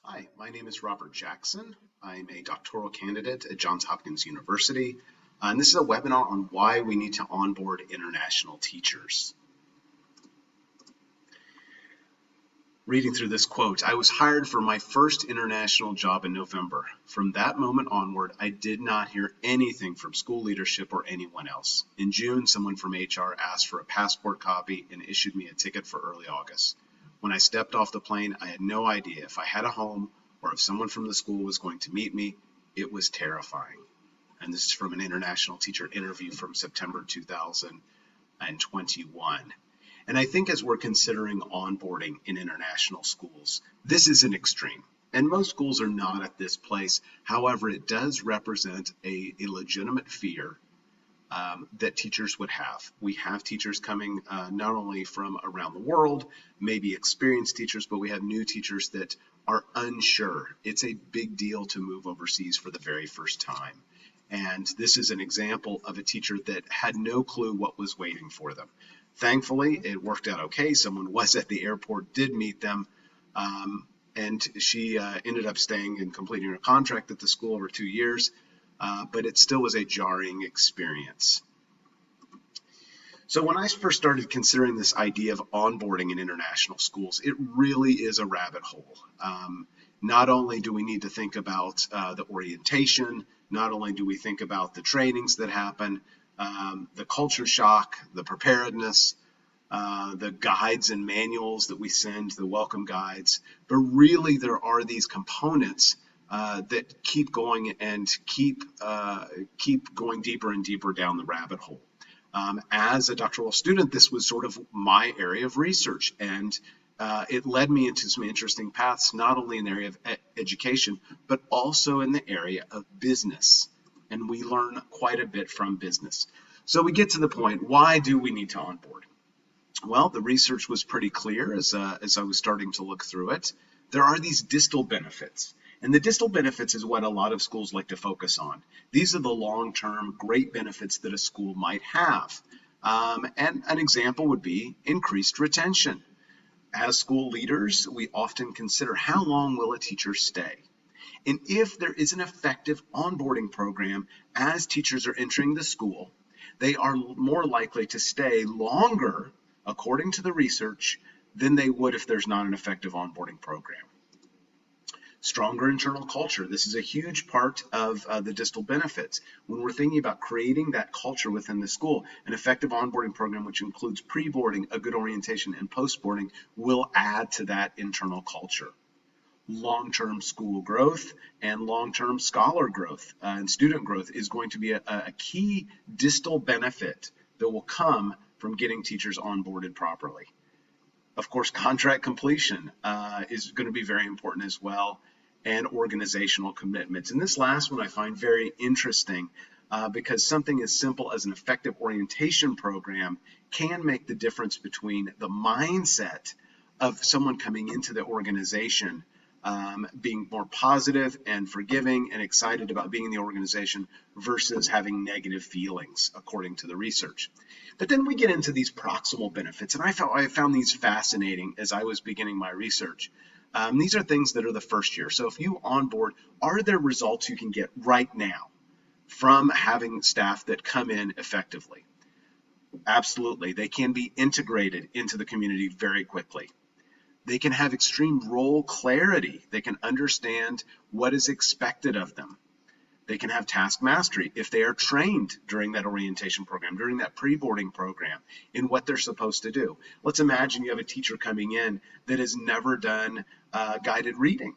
Hi, my name is Robert Jackson. I'm a doctoral candidate at Johns Hopkins University, and this is a webinar on why we need to onboard international teachers. Reading through this quote, I was hired for my first international job in November. From that moment onward, I did not hear anything from school leadership or anyone else. In June, someone from HR asked for a passport copy and issued me a ticket for early August. When I stepped off the plane, I had no idea if I had a home or if someone from the school was going to meet me. It was terrifying. And this is from an international teacher interview from September 2021. And I think as we're considering onboarding in international schools, this is an extreme. And most schools are not at this place. However, it does represent a legitimate fear that teachers would have. We have teachers coming not only from around the world, maybe experienced teachers, but we have new teachers that are unsure. It's a big deal to move overseas for the very first time. And this is an example of a teacher that had no clue what was waiting for them. Thankfully, it worked out okay. Someone was at the airport, did meet them, and she ended up staying and completing her contract at the school over 2 years, but it still was a jarring experience. So when I first started considering this idea of onboarding in international schools, it really is a rabbit hole. Not only do we need to think about the orientation, not only do we think about the trainings that happen, the culture shock, the preparedness, the guides and manuals that we send, the welcome guides, but really there are these components that keep going and keep going deeper and deeper down the rabbit hole. As a doctoral student, this was sort of my area of research, and it led me into some interesting paths, not only in the area of education, but also in the area of business. And we learn quite a bit from business. So we get to the point, why do we need to onboard? Well, the research was pretty clear as I was starting to look through it. There are these distal benefits. And the distal benefits is what a lot of schools like to focus on. These are the long-term great benefits that a school might have. And an example would be increased retention. As school leaders, we often consider how long will a teacher stay? And if there is an effective onboarding program as teachers are entering the school, they are more likely to stay longer, according to the research, than they would if there's not an effective onboarding program. Stronger internal culture. This is a huge part of the distal benefits. When we're thinking about creating that culture within the school, an effective onboarding program, which includes pre-boarding, a good orientation, and post-boarding, will add to that internal culture. Long-term school growth and long-term scholar growth and student growth is going to be a key distal benefit that will come from getting teachers onboarded properly. Of course, contract completion is going to be very important as well, and organizational commitments. And this last one I find very interesting because something as simple as an effective orientation program can make the difference between the mindset of someone coming into the organization being more positive and forgiving and excited about being in the organization versus having negative feelings, according to the research. But then we get into these proximal benefits, and I found these fascinating as I was beginning my research. These are things that are the first year. So if you onboard, are there results you can get right now from having staff that come in effectively? Absolutely. They can be integrated into the community very quickly. They can have extreme role clarity. They can understand what is expected of them. They can have task mastery if they are trained during that orientation program, during that pre-boarding program, in what they're supposed to do. Let's imagine you have a teacher coming in that has never done guided reading,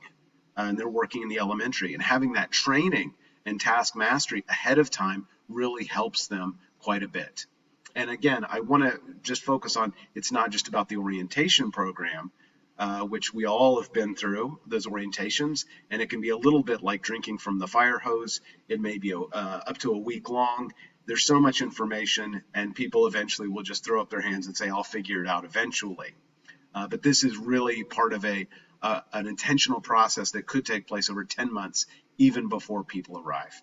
and they're working in the elementary, and having that training and task mastery ahead of time really helps them quite a bit. And again, I want to just focus on, it's not just about the orientation program, which we all have been through, those orientations, and it can be a little bit like drinking from the fire hose. It may be up to a week long. There's so much information, and people eventually will just throw up their hands and say, I'll figure it out eventually. But this is really part of an intentional process that could take place over 10 months, even before people arrive.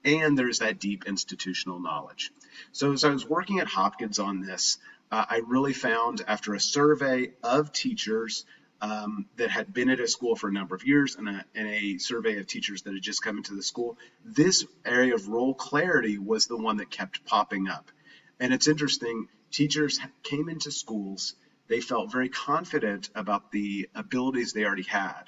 And there's that deep institutional knowledge. So as I was working at Hopkins on this, I really found, after a survey of teachers that had been at a school for a number of years and a survey of teachers that had just come into the school, this area of role clarity was the one that kept popping up. And it's interesting, teachers came into schools, they felt very confident about the abilities they already had.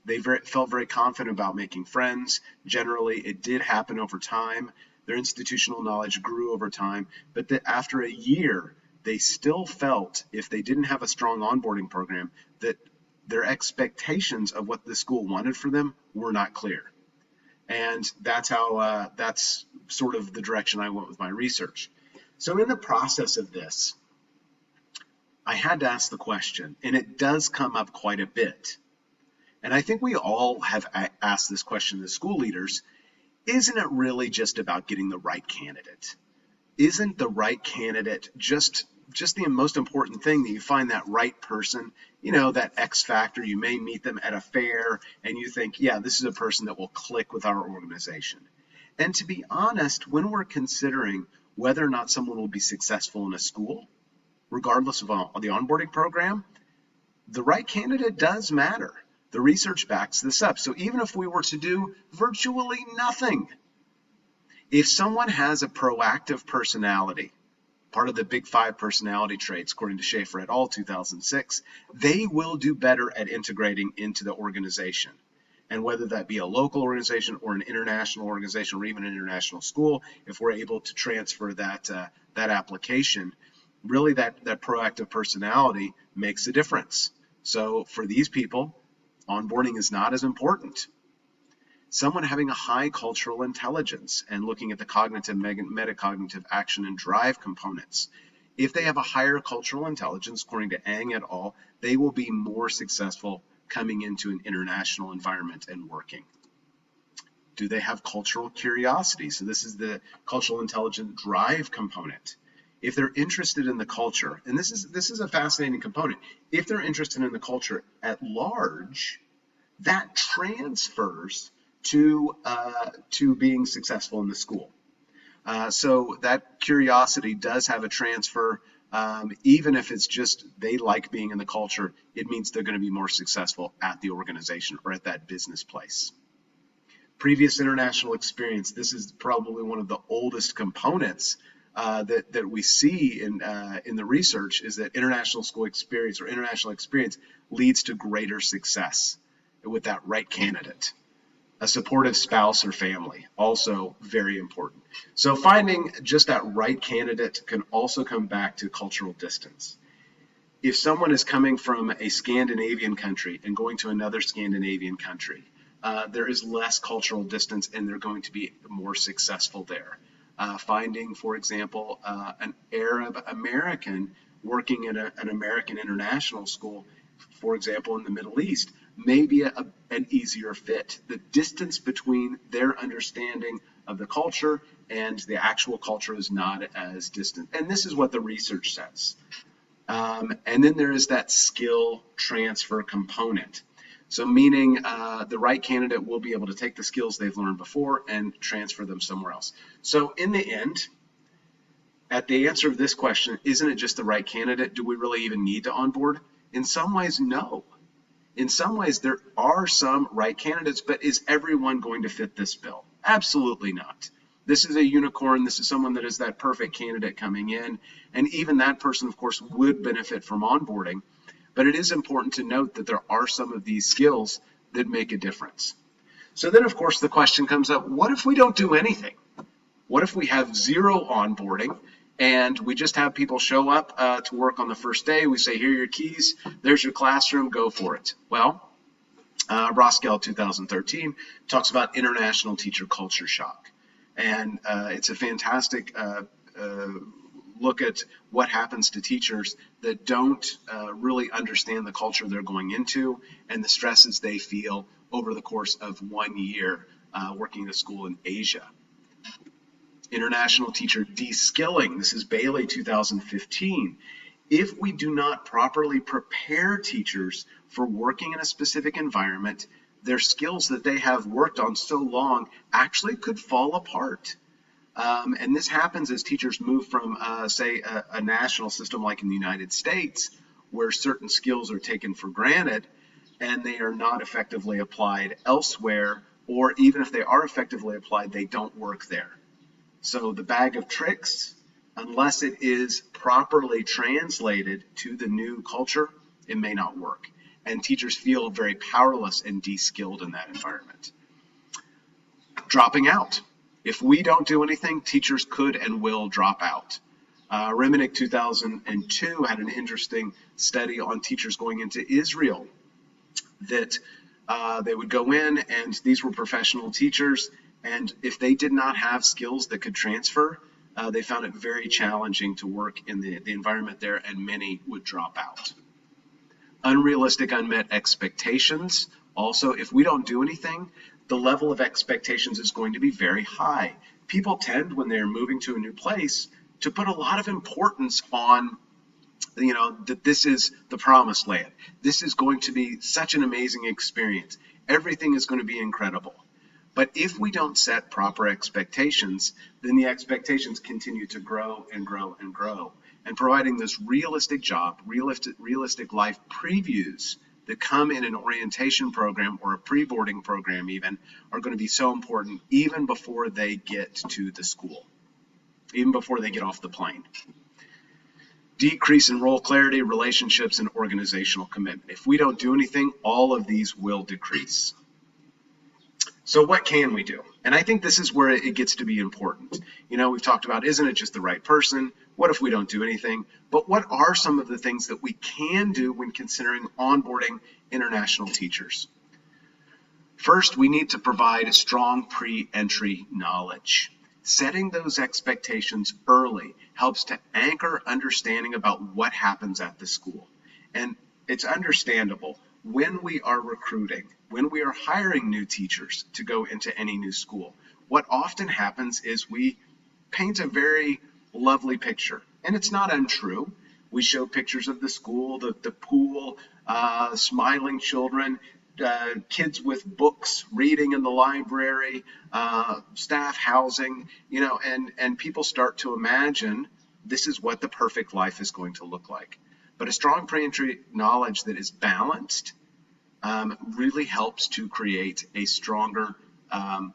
They felt very confident about making friends. Generally, it did happen over time. Their institutional knowledge grew over time, but that after a year, they still felt, if they didn't have a strong onboarding program, that their expectations of what the school wanted for them were not clear. And that's sort of the direction I went with my research. So in the process of this, I had to ask the question, and it does come up quite a bit. And I think we all have asked this question as school leaders. Isn't it really just about getting the right candidate? Isn't the right candidate just the most important thing, that you find that right person, that X factor? You may meet them at a fair and you think, yeah, this is a person that will click with our organization. And to be honest, when we're considering whether or not someone will be successful in a school, regardless of the onboarding program, the right candidate does matter. The research backs this up. So even if we were to do virtually nothing, if someone has a proactive personality, part of the Big Five personality traits, according to Schaefer et al. 2006, they will do better at integrating into the organization. And whether that be a local organization or an international organization or even an international school, if we're able to transfer that application, really that proactive personality makes a difference. So for these people, onboarding is not as important. Someone having a high cultural intelligence and looking at the cognitive, metacognitive, action, and drive components, if they have a higher cultural intelligence, according to Ang et al., they will be more successful coming into an international environment and working. Do they have cultural curiosity? So this is the cultural intelligence drive component. If they're interested in the culture, and this is a fascinating component, if they're interested in the culture at large, that transfers to being successful in the school. So that curiosity does have a transfer. Even if it's just they like being in the culture, it means they're going to be more successful at the organization or at that business place. Previous international experience. This is probably one of the oldest components that we see in the research, is that international school experience or international experience leads to greater success with that right candidate. A supportive spouse or family, also very important. So finding just that right candidate can also come back to cultural distance. If someone is coming from a Scandinavian country and going to another Scandinavian country, there is less cultural distance and they're going to be more successful there. Finding, for example, an Arab American working at an American international school, for example, in the Middle East, may be an easier fit. The distance between their understanding of the culture and the actual culture is not as distant. And this is what the research says. And then there is that skill transfer component. So meaning the right candidate will be able to take the skills they've learned before and transfer them somewhere else. So in the end, at the answer of this question, isn't it just the right candidate? Do we really even need to onboard? In some ways, no. In some ways, there are some right candidates, but is everyone going to fit this bill? Absolutely not. This is a unicorn. This is someone that is that perfect candidate coming in. And even that person, of course, would benefit from onboarding. But it is important to note that there are some of these skills that make a difference. So then, of course, the question comes up, what if we don't do anything? What if we have zero onboarding and we just have people show up to work on the first day? We say, here are your keys, there's your classroom, go for it. Well, Roskell 2013 talks about international teacher culture shock. And it's a fantastic look at what happens to teachers that don't really understand the culture they're going into and the stresses they feel over the course of 1 year working at a school in Asia. International teacher de-skilling. This is Bailey 2015. If we do not properly prepare teachers for working in a specific environment, their skills that they have worked on so long actually could fall apart. And this happens as teachers move from, say, a national system like in the United States, where certain skills are taken for granted and they are not effectively applied elsewhere, or even if they are effectively applied, they don't work there. So the bag of tricks, unless it is properly translated to the new culture, it may not work. And teachers feel very powerless and de-skilled in that environment. Dropping out. If we don't do anything, teachers could and will drop out. Reminick 2002 had an interesting study on teachers going into Israel that they would go in, and these were professional teachers, and if they did not have skills that could transfer, they found it very challenging to work in the environment there, and many would drop out. Unrealistic, unmet expectations. Also, if we don't do anything, the level of expectations is going to be very high. People tend, when they're moving to a new place, to put a lot of importance on, that this is the promised land. This is going to be such an amazing experience. Everything is going to be incredible. But if we don't set proper expectations, then the expectations continue to grow and grow and grow. And providing this realistic job, realistic life previews that come in an orientation program or a pre-boarding program even are going to be so important even before they get to the school, even before they get off the plane. Decrease in role clarity, relationships, and organizational commitment. If we don't do anything, all of these will decrease. So what can we do? And I think this is where it gets to be important. We've talked about, isn't it just the right person? What if we don't do anything? But what are some of the things that we can do when considering onboarding international teachers? First, we need to provide strong pre-entry knowledge. Setting those expectations early helps to anchor understanding about what happens at the school. And it's understandable when we are recruiting, when we are hiring new teachers to go into any new school, what often happens is we paint a very lovely picture, and it's not untrue. We show pictures of the school, the pool, smiling children, kids with books, reading in the library, staff housing, and people start to imagine this is what the perfect life is going to look like. But a strong pre-entry knowledge that is balanced really helps to create a stronger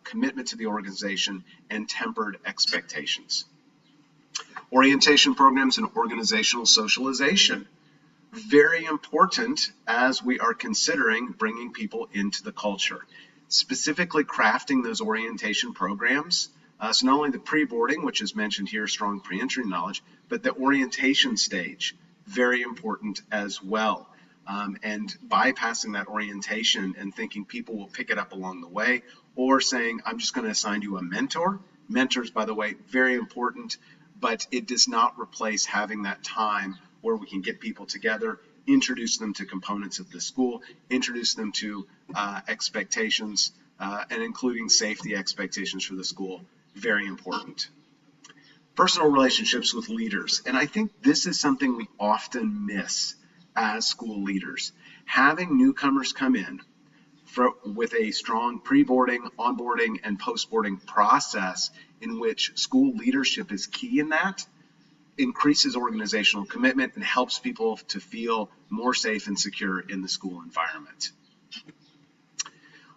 commitment to the organization and tempered expectations. Orientation programs and organizational socialization. Very important as we are considering bringing people into the culture. Specifically crafting those orientation programs. So not only the pre-boarding, which is mentioned here, strong pre-entry knowledge, but the orientation stage, very important as well. And bypassing that orientation and thinking people will pick it up along the way, or saying, I'm just going to assign you a mentor. Mentors, by the way, very important, but it does not replace having that time where we can get people together, introduce them to components of the school, introduce them to expectations, and including safety expectations for the school, very important. Personal relationships with leaders, and I think this is something we often miss as school leaders. Having newcomers come in with a strong pre-boarding, onboarding, and post-boarding process in which school leadership is key in that, increases organizational commitment and helps people to feel more safe and secure in the school environment.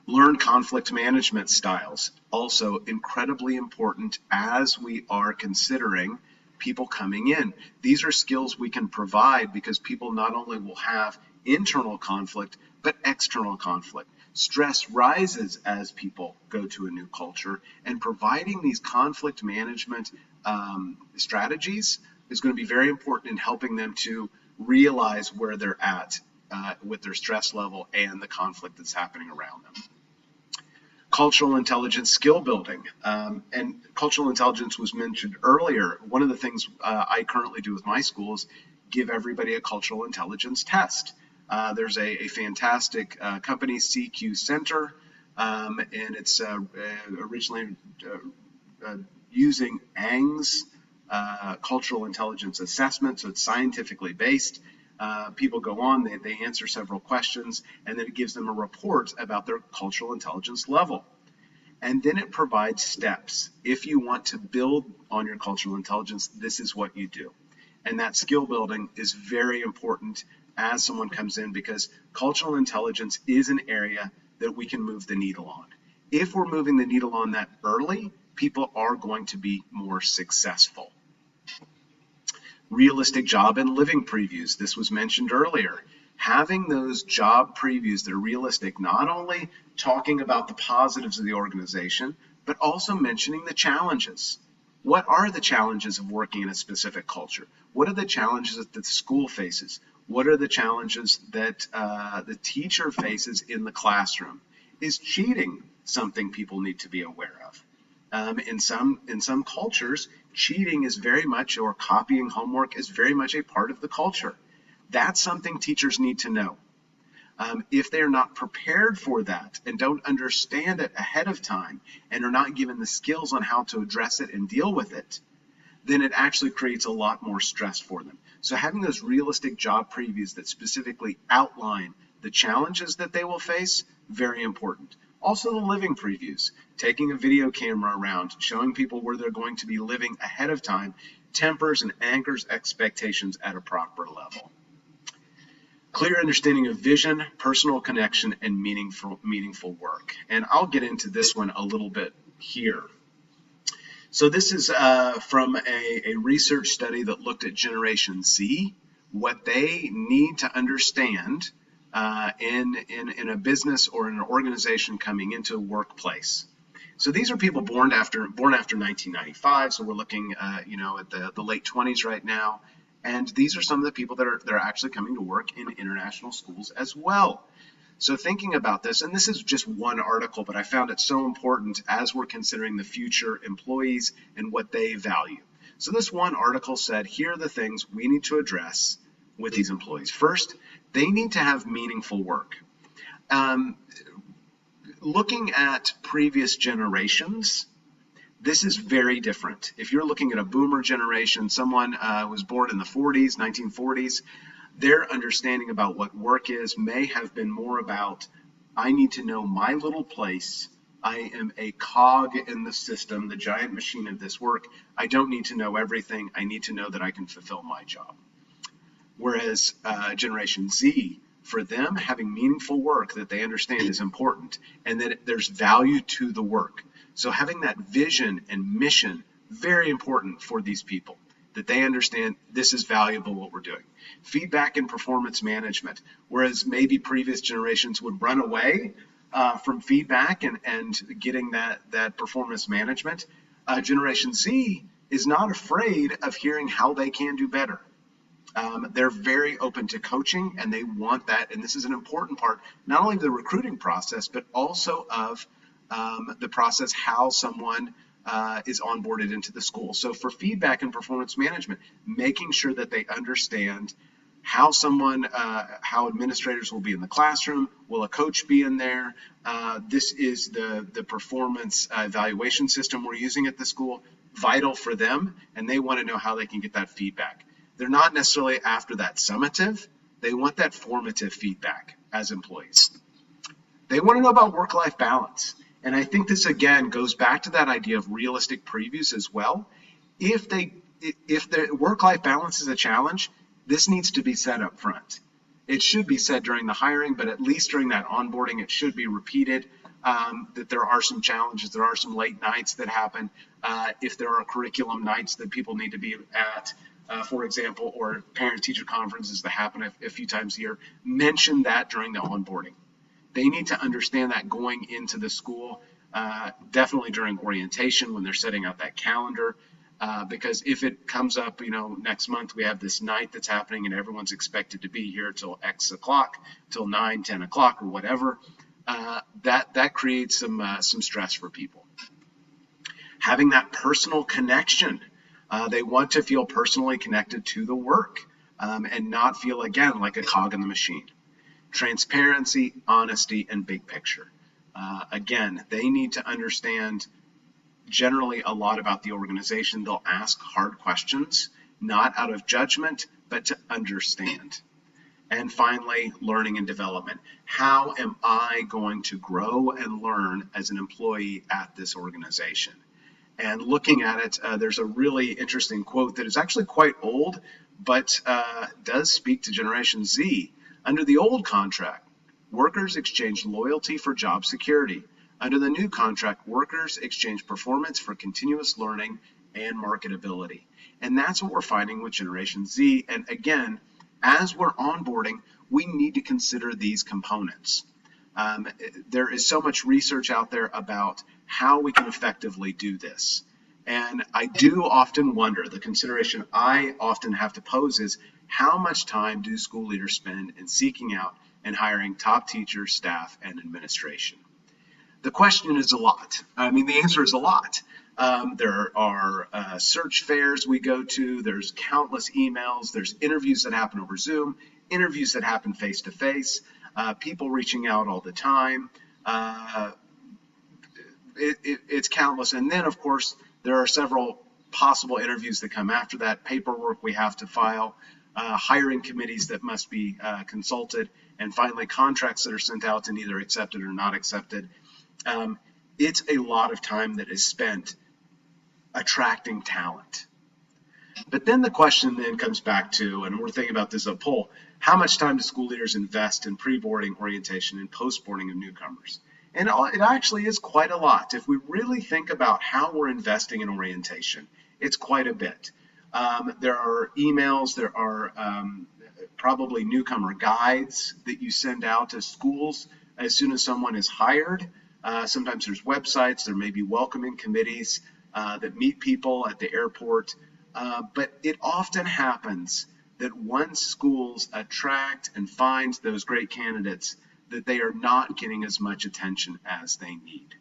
Learn conflict management styles, also incredibly important as we are considering people coming in. These are skills we can provide because people not only will have internal conflict, but external conflict. Stress rises as people go to a new culture, and providing these conflict management strategies is going to be very important in helping them to realize where they're at with their stress level and the conflict that's happening around them. Cultural intelligence skill building. And cultural intelligence was mentioned earlier. One of the things I currently do with my schools, give everybody a cultural intelligence test. There's a fantastic company, CQ Center, and it's originally using Ang's cultural intelligence assessment, so it's scientifically based. People go on, they answer several questions, and then it gives them a report about their cultural intelligence level. And then it provides steps. If you want to build on your cultural intelligence, this is what you do. And that skill building is very important as someone comes in, because cultural intelligence is an area that we can move the needle on. If we're moving the needle on that early, people are going to be more successful. Realistic job and living previews. This was mentioned earlier. Having those job previews that are realistic, not only talking about the positives of the organization, but also mentioning the challenges. What are the challenges of working in a specific culture? What are the challenges that the school faces? What are the challenges that the teacher faces in the classroom? Is cheating something people need to be aware of? In some cultures, cheating is very much, or copying homework is very much a part of the culture. That's something teachers need to know. If they're not prepared for that and don't understand it ahead of time and are not given the skills on how to address it and deal with it, then it actually creates a lot more stress for them. So having those realistic job previews that specifically outline the challenges that they will face, very important. Also the living previews, taking a video camera around, showing people where they're going to be living ahead of time, tempers and anchors expectations at a proper level. Clear understanding of vision, personal connection, and meaningful work. And I'll get into this one a little bit here. So this is from a research study that looked at Generation Z, what they need to understand in a business or in an organization coming into a workplace. So these are people born after 1995. So we're looking, at the late 20s right now. And these are some of the people that are actually coming to work in international schools as well. So thinking about this, and this is just one article, but I found it so important as we're considering the future employees and what they value. So this one article said, here are the things we need to address with these employees. First, they need to have meaningful work. Looking at previous generations, this is very different. If you're looking at a boomer generation, someone was born in the 40s, 1940s, their understanding about what work is may have been more about, I need to know my little place. I am a cog in the system, the giant machine of this work. I don't need to know everything. I need to know that I can fulfill my job. Whereas Generation Z, for them, having meaningful work that they understand is important, and that there's value to the work. So having that vision and mission, very important for these people, that they understand this is valuable what we're doing. Feedback and performance management, whereas maybe previous generations would run away from feedback and getting that performance management, Generation Z is not afraid of hearing how they can do better. They're very open to coaching, and they want that. And this is an important part, not only of the recruiting process, but also of the process how someone is onboarded into the school. So for feedback and performance management, making sure that they understand how how administrators will be in the classroom, will a coach be in there? This is the performance evaluation system we're using at the school, vital for them, and they want to know how they can get that feedback. They're not necessarily after that summative, they want that formative feedback as employees. They want to know about work-life balance. And I think this again goes back to that idea of realistic previews as well. If the work-life balance is a challenge, this needs to be said up front. It should be said during the hiring, but at least during that onboarding, it should be repeated that there are some challenges, there are some late nights that happen. If there are curriculum nights that people need to be at, for example, or parent-teacher conferences that happen a few times a year, mention that during the onboarding. They need to understand that going into the school, definitely during orientation when they're setting out that calendar, because if it comes up, next month we have this night that's happening and everyone's expected to be here till X o'clock, till 9, 10 o'clock or whatever, that creates some stress for people. Having that personal connection. They want to feel personally connected to the work and not feel, again, like a cog in the machine. Transparency, honesty, and big picture. Again, they need to understand generally a lot about the organization. They'll ask hard questions, not out of judgment, but to understand. And finally, learning and development. How am I going to grow and learn as an employee at this organization? And looking at it, there's a really interesting quote that is actually quite old, but does speak to Generation Z. Under the old contract, workers exchanged loyalty for job security. Under the new contract, workers exchange performance for continuous learning and marketability. And that's what we're finding with Generation Z. And again, as we're onboarding, we need to consider these components. There is so much research out there about how we can effectively do this. And I do often wonder, the consideration I often have to pose is, how much time do school leaders spend in seeking out and hiring top teachers, staff, and administration? The question is a lot. I mean, the answer is a lot. There are search fairs we go to, there's countless emails, there's interviews that happen over Zoom, interviews that happen face-to-face, people reaching out all the time. It's countless. And then, of course, there are several possible interviews that come after that, paperwork we have to file, hiring committees that must be consulted, and finally contracts that are sent out and either accepted or not accepted. It's a lot of time that is spent attracting talent. But then the question then comes back to, and we're thinking about this as a poll, how much time do school leaders invest in pre-boarding orientation and post-boarding of newcomers? And it actually is quite a lot. If we really think about how we're investing in orientation, it's quite a bit. There are emails, there are probably newcomer guides that you send out to schools as soon as someone is hired. Sometimes there's websites, there may be welcoming committees that meet people at the airport. But it often happens that once schools attract and find those great candidates, that they are not getting as much attention as they need.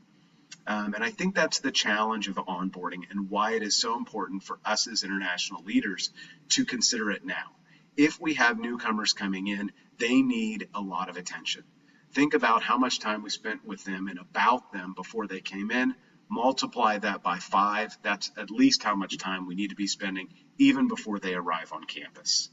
And I think that's the challenge of onboarding and why it is so important for us as international leaders to consider it now. If we have newcomers coming in, they need a lot of attention. Think about how much time we spent with them and about them before they came in. Multiply that by 5. That's at least how much time we need to be spending even before they arrive on campus.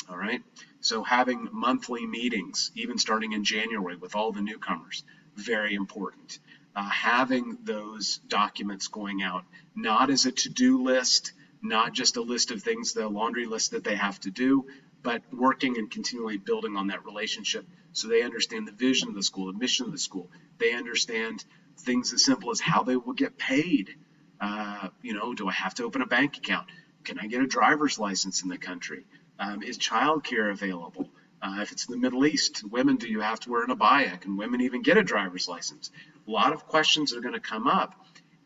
All right. So having monthly meetings, even starting in January with all the newcomers, very important. Having those documents going out, not as a to-do list, not just a list of things, the laundry list that they have to do, but working and continually building on that relationship so they understand the vision of the school, the mission of the school. They understand things as simple as how they will get paid. Do I have to open a bank account? Can I get a driver's license in the country? Is childcare available? If it's the Middle East, women, do you have to wear an abaya? Can women even get a driver's license? A lot of questions are going to come up,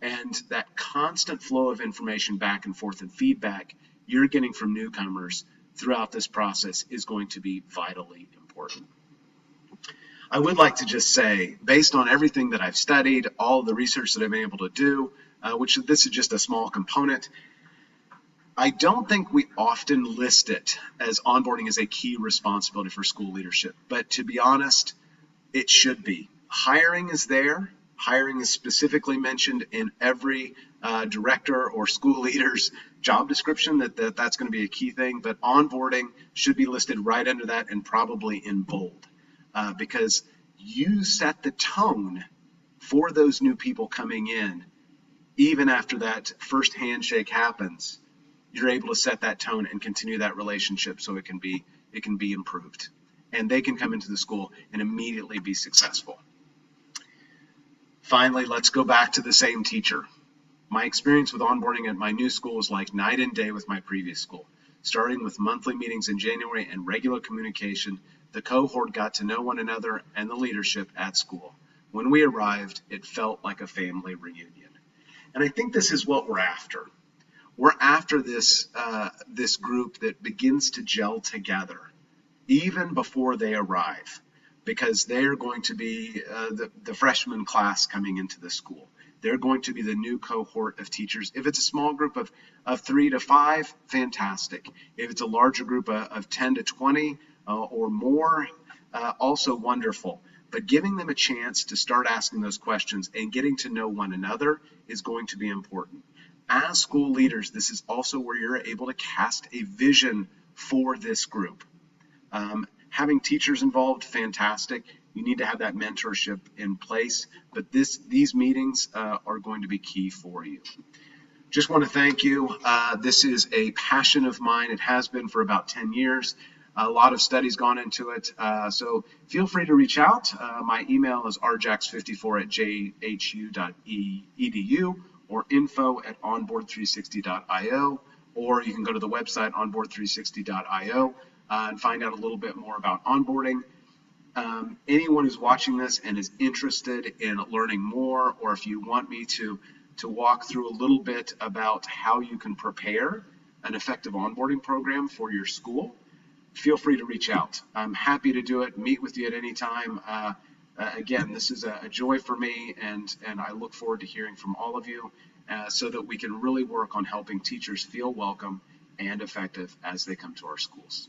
and that constant flow of information back and forth and feedback you're getting from newcomers throughout this process is going to be vitally important. I would like to just say, based on everything that I've studied, all the research that I've been able to do, which this is just a small component, I don't think we often list it as onboarding as a key responsibility for school leadership, but to be honest, it should be. Hiring is there. Hiring is specifically mentioned in every director or school leader's job description that's going to be a key thing, but onboarding should be listed right under that and probably in bold because you set the tone for those new people coming in. Even after that first handshake happens, you're able to set that tone and continue that relationship so it can be improved. And they can come into the school and immediately be successful. Finally, let's go back to the same teacher. My experience with onboarding at my new school was like night and day with my previous school. Starting with monthly meetings in January and regular communication, the cohort got to know one another and the leadership at school. When we arrived, it felt like a family reunion. And I think this is what we're after. We're after this group that begins to gel together even before they arrive, because they're going to be the freshman class coming into the school. They're going to be the new cohort of teachers. If it's a small group of 3 to 5, fantastic. If it's a larger group of 10 to 20 or more, also wonderful. But giving them a chance to start asking those questions and getting to know one another is going to be important. As school leaders, this is also where you're able to cast a vision for this group. Having teachers involved, fantastic. You need to have that mentorship in place, but these meetings are going to be key for you. Just want to thank you. This is a passion of mine. It has been for about 10 years. A lot of studies gone into it. So feel free to reach out. My email is rjax54@jhu.edu or info@onboard360.io, or you can go to the website onboard360.io and find out a little bit more about onboarding. Anyone who's watching this and is interested in learning more, or if you want me to walk through a little bit about how you can prepare an effective onboarding program for your school, feel free to reach out. I'm happy to do it, meet with you at any time. Again, this is a joy for me, and I look forward to hearing from all of you so that we can really work on helping teachers feel welcome and effective as they come to our schools.